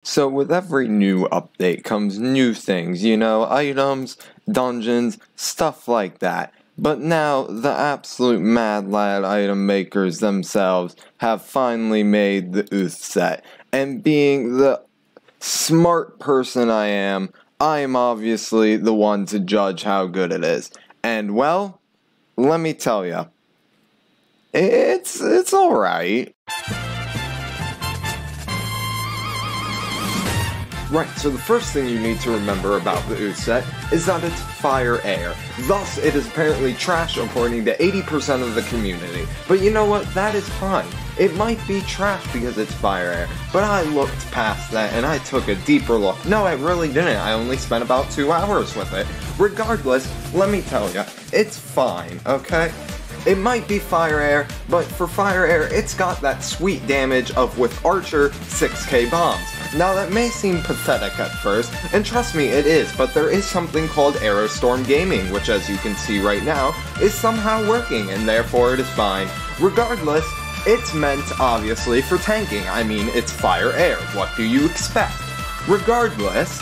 So with every new update comes new things, items, dungeons, stuff like that. But now, the absolute mad lad item makers themselves have finally made the Uth Set. And being the smart person I am obviously the one to judge how good it is. And well, let me tell ya, it's alright. Right, so the first thing you need to remember about the Uth Set is that it's fire air. Thus, it is apparently trash according to 80% of the community. But you know what? That is fine. It might be trash because it's fire air, but I looked past that and I took a deeper look. No, I really didn't. I only spent about 2 hours with it. Regardless, let me tell you, it's fine, okay? It might be fire air, but for fire air, it's got that sweet damage of, with Archer, 6k bombs. Now that may seem pathetic at first, and trust me, it is, but there is something called Aerostorm Gaming, which as you can see right now, is somehow working, and therefore it is fine. Regardless, it's meant, obviously, for tanking. I mean, it's fire air. What do you expect? Regardless,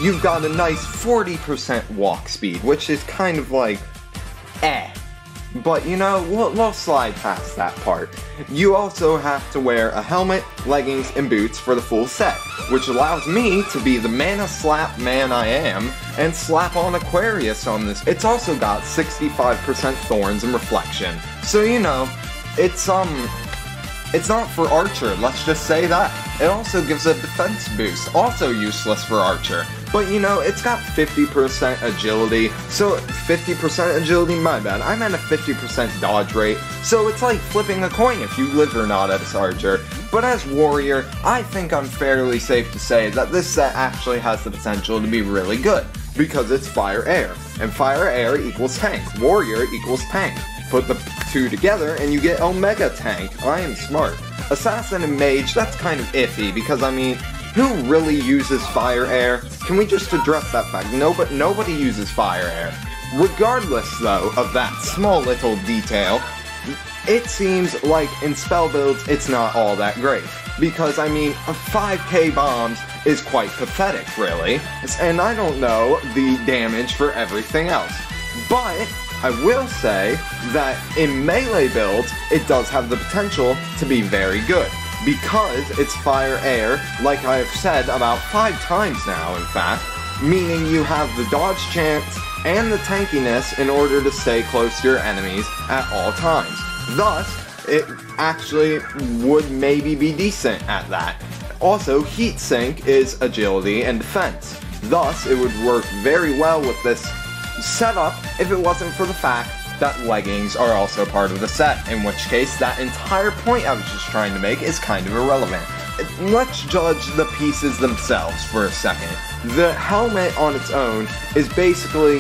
you've got a nice 40% walk speed, which is kind of like, But, we'll slide past that part. You also have to wear a helmet, leggings, and boots for the full set, which allows me to be the mana slap man I am, and slap on Aquarius on this. It's also got 65% thorns and reflection. So, it's not for Archer, let's just say that. It also gives a defense boost, also useless for Archer. But it's got 50% agility, so 50% agility, my bad, I meant a 50% dodge rate, so it's like flipping a coin if you live or not as Archer. But as Warrior, I think I'm fairly safe to say that this set actually has the potential to be really good, because it's fire air, and fire air equals tank, Warrior equals tank. Put the two together and you get Omega Tank. I am smart. Assassin and Mage, that's kind of iffy, because who really uses fire air? Can we just address that fact? Nobody uses fire air. Regardless, though, of that small little detail, it seems like in spell builds, it's not all that great. Because, 5k bombs is quite pathetic, really. And I don't know the damage for everything else. But I will say that in melee builds, it does have the potential to be very good. Because it's fire air, like I have said about 5 times now, in fact, meaning you have the dodge chance and the tankiness in order to stay close to your enemies at all times. Thus, it actually would maybe be decent at that. Also, Heat Sink is agility and defense. Thus, it would work very well with this setup if it wasn't for the fact that leggings are also part of the set, in which case that entire point I was just trying to make is kind of irrelevant. Let's judge the pieces themselves for a second. The helmet on its own is basically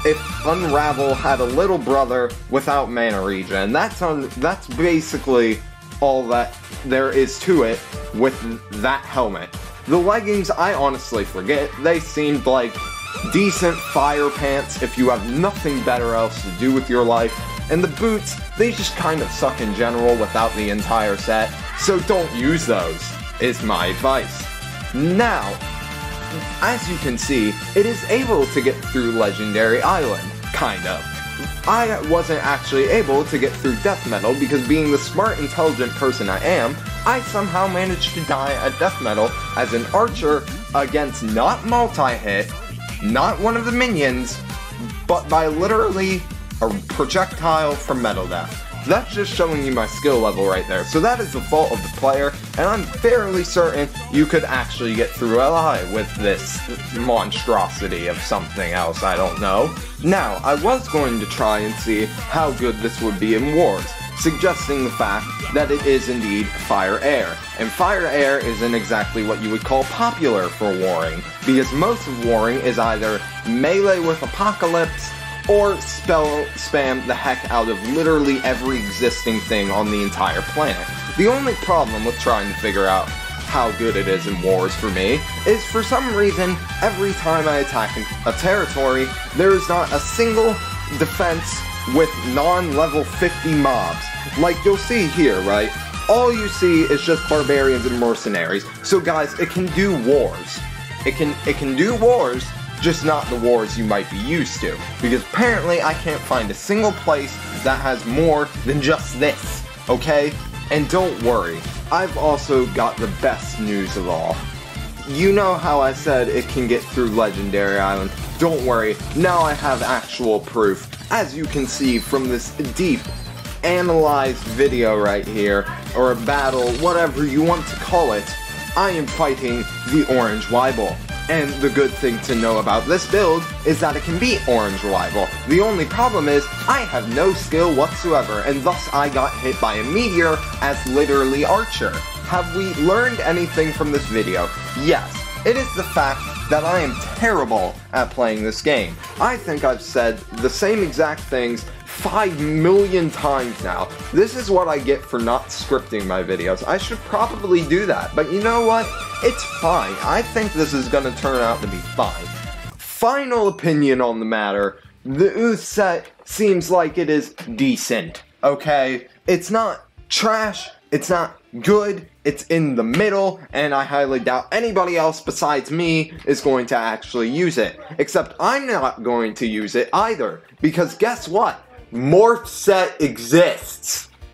if Unravel had a little brother without mana regen. That's basically all that there is to it with that helmet. The leggings, I honestly forget. They seemed like decent fire pants if you have nothing better else to do with your life. And the boots, they just kind of suck in general without the entire set. So don't use those, is my advice. Now, as you can see, it is able to get through Legendary Island, kind of. I wasn't actually able to get through Death Metal because being the smart, intelligent person I am, I somehow managed to die at Death Metal as an Archer against not multi-hit, not one of the minions, but by literally a projectile from Metal Death. That's just showing you my skill level right there. So that is the fault of the player, and I'm fairly certain you could actually get through LI with this monstrosity of something else, I don't know. Now, I was going to try and see how good this would be in Wars, suggesting the fact that it is indeed fire air. And fire air isn't exactly what you would call popular for warring, because most of warring is either melee with Apocalypse, or spell spam the heck out of literally every existing thing on the entire planet. The only problem with trying to figure out how good it is in Wars for me is for some reason, every time I attack a territory, there is not a single defense with non-level 50 mobs. Like you'll see here, right? all you see is just barbarians and mercenaries. So guys, it can do wars. It can do wars, just not the wars you might be used to. Because apparently I can't find a single place that has more than just this, okay? And don't worry, I've also got the best news of all. You know how I said it can get through Legendary Island? Don't worry, now I have actual proof. As you can see from this deep, analyzed video right here, or a battle, whatever you want to call it, I am fighting the Orange Weibel. And the good thing to know about this build is that it can beat Orange Weibel. The only problem is, I have no skill whatsoever, and thus I got hit by a meteor as literally Archer. Have we learned anything from this video? Yes, it is the fact that I am terrible at playing this game. I think I've said the same exact things 5 million times now. This is what I get for not scripting my videos. I should probably do that, but you know what? It's fine. I think this is gonna turn out to be fine. Final opinion on the matter, the Uth Set seems like it is decent, okay? It's not trash, it's not good, it's in the middle, and I highly doubt anybody else besides me is going to actually use it. Except I'm not going to use it either, because guess what? Uth Set exists.